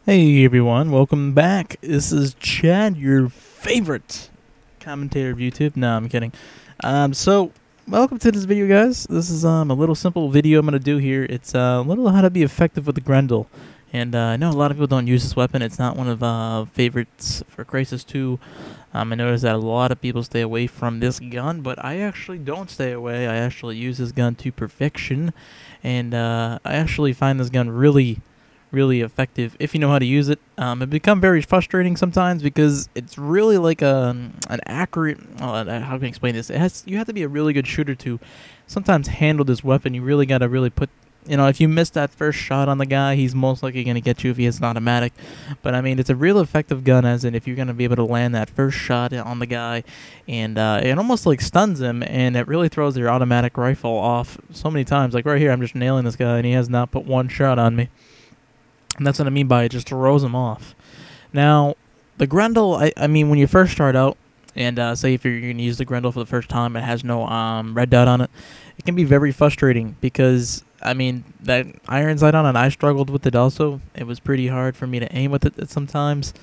Hey everyone, welcome back. This is Chad, your favorite commentator of YouTube. No, I'm kidding. So welcome to this video, guys. This is a little simple video I'm gonna do here. It's a little how to be effective with the Grendel. And I know a lot of people don't use this weapon. It's not one of favorites for Crysis 2. I noticed that a lot of people stay away from this gun, but I actually don't stay away. I actually use this gun to perfection, and I actually find this gun really effective if you know how to use it. It become very frustrating sometimes because it's really like an accurate. How can I explain this? You have to be a really good shooter to sometimes handle this weapon. You really got to really put. If you miss that first shot on the guy, he's most likely going to get you if he has an automatic. But I mean, it's a real effective gun, as in if you're going to be able to land that first shot on the guy, and it almost like stuns him, and it really throws your automatic rifle off so many times. Like right here, I'm just nailing this guy, and he has not put one shot on me. And that's what I mean by it just throws them off. Now, the Grendel, I mean, when you first start out, and say if you're going to use the Grendel for the first time, it has no red dot on it, it can be very frustrating because, I mean, that iron sight on it, I struggled with it also. It was pretty hard for me to aim with it sometimes.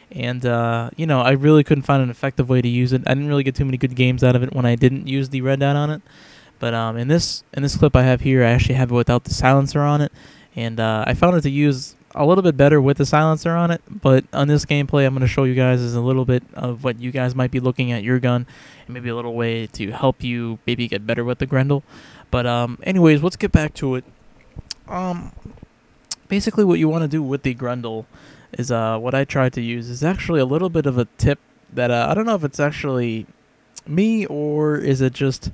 And, I really couldn't find an effective way to use it. I didn't really get too many good games out of it when I didn't use the red dot on it. But in this clip I have here, I actually have it without the silencer on it. And I found it to use a little bit better with the silencer on it, but on this gameplay I'm going to show you guys is a little bit of what you guys might be looking at your gun, and maybe a little way to help you maybe get better with the Grendel. But anyways, let's get back to it. Basically what you want to do with the Grendel is what I tried to use is actually a little bit of a tip that I don't know if it's actually me or is it just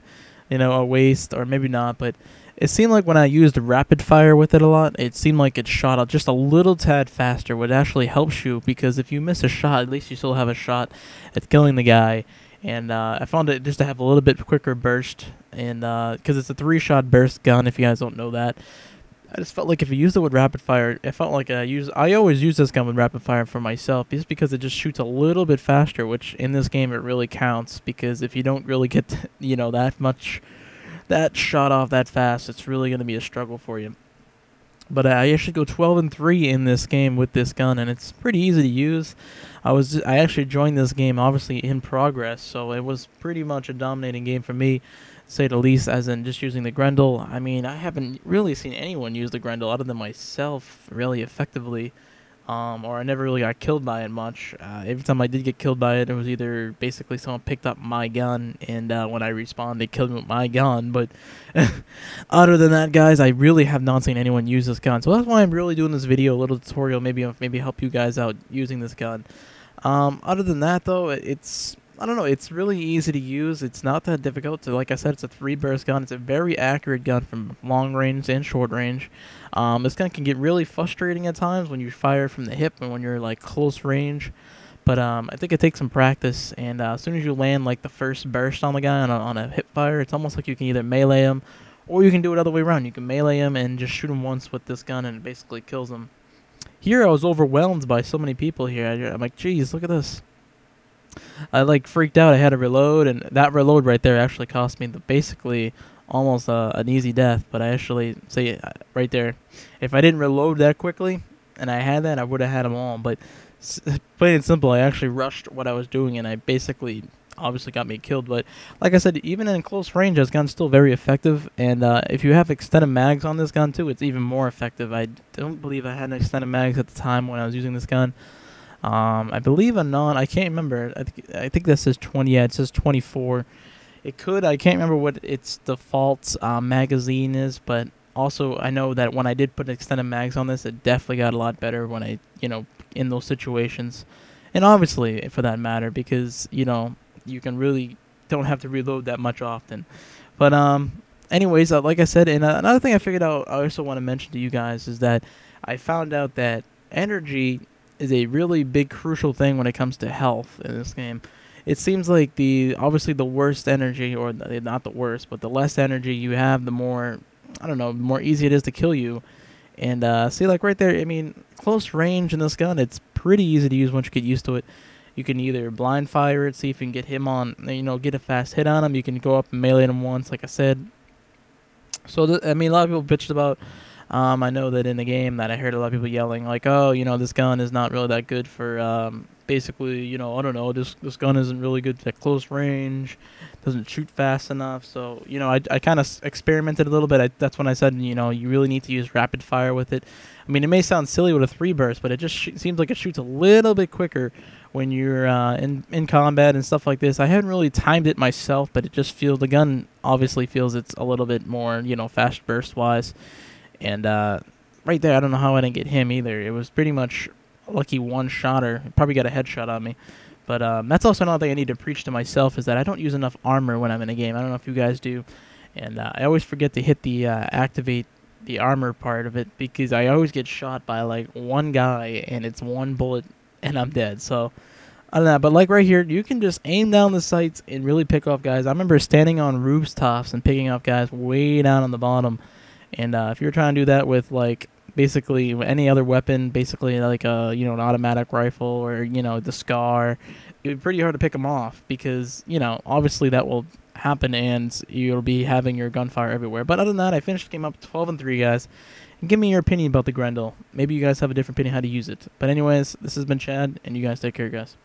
a waste, or maybe not, but it seemed like when I used rapid fire with it a lot, it seemed like it shot out just a little tad faster, which actually helps you, because if you miss a shot, at least you still have a shot at killing the guy. And I found it just to have a little bit quicker burst, and because it's a 3-shot burst gun, if you guys don't know that. I just felt like if you used it with rapid fire, it felt like I always use this gun with rapid fire for myself, just because it just shoots a little bit faster, which in this game it really counts, because if you don't really get that shot off that fast, it's really going to be a struggle for you. But I actually go 12-3 in this game with this gun, and it's pretty easy to use. I actually joined this game obviously in progress, so it was pretty much a dominating game for me, to say the least, as in just using the Grendel. I mean, I haven't really seen anyone use the Grendel other than myself really effectively. Or I never really got killed by it much. Every time I did get killed by it, it was either basically someone picked up my gun, and when I respawned, they killed me with my gun. But other than that, guys, I really have not seen anyone use this gun. So that's why I'm really doing this video, a little tutorial, maybe help you guys out using this gun. Other than that, though, I don't know, it's really easy to use. It's not that difficult. So like I said, it's a 3-burst gun. It's a very accurate gun from long range and short range. This gun can get really frustrating at times when you fire from the hip and when you're like close range. But I think it takes some practice, and as soon as you land like the first burst on the guy on a hip fire, it's almost like you can either melee him, or you can do it other way around. You can melee him and just shoot him once with this gun, and it basically kills him. Here I was overwhelmed by so many people here. I'm like, geez, look at this. I like freaked out. I had to reload, and that reload right there actually cost me basically almost an easy death. But I actually say right there, if I didn't reload that quickly and I had that, I would have had them all. But plain and simple, I actually rushed what I was doing, and I basically obviously got me killed. But like I said, even in close range, this gun's still very effective. And if you have extended mags on this gun too, it's even more effective. I don't believe I had an extended mags at the time when I was using this gun. I believe I can't remember. I think that says 20. Yeah, it says 24. I can't remember what its default magazine is, but also I know that when I did put extended mags on this, it definitely got a lot better when I, in those situations. And obviously, for that matter, because, you can really don't have to reload that much often. But, anyways, like I said, and another thing I figured out, I also want to mention to you guys, is that I found out that energy is a really big crucial thing when it comes to health in this game. It seems like obviously the worst energy, or not the worst, but the less energy you have, the more, I don't know, the more easy it is to kill you. And see, like right there, I mean, close range in this gun, it's pretty easy to use once you get used to it. You can either blind fire it, see if you can get him on, get a fast hit on him. You can go up and melee him once, like I said. So, I mean, a lot of people bitched about I know that in the game that I heard a lot of people yelling like, "Oh, this gun is not really that good for basically, I don't know, this gun isn't really good at close range, doesn't shoot fast enough." So, I kind of experimented a little bit. That's when I said, you really need to use rapid fire with it. I mean, it may sound silly with a 3 burst, but it just seems like it shoots a little bit quicker when you're in combat and stuff like this. I haven't really timed it myself, but it just feels, the gun obviously feels it's a little bit more, fast burst wise. And right there, I don't know how I didn't get him either. It was pretty much a lucky one-shotter. Probably got a headshot on me. But that's also another thing I need to preach to myself, is that I don't use enough armor when I'm in a game. I don't know if you guys do. And I always forget to hit the activate the armor part of it, because I always get shot by like one guy, and it's one bullet, and I'm dead. So I don't know. But like right here, you can just aim down the sights and really pick off guys. I remember standing on rooftops and picking off guys way down on the bottom. And if you're trying to do that with like basically any other weapon, basically like an automatic rifle or the Scar, it'd be pretty hard to pick them off, because obviously that will happen and you'll be having your gunfire everywhere. But other than that, I finished the game up 12-3, guys. And give me your opinion about the Grendel. Maybe you guys have a different opinion how to use it. But anyways, this has been Chad, and you guys take care, guys.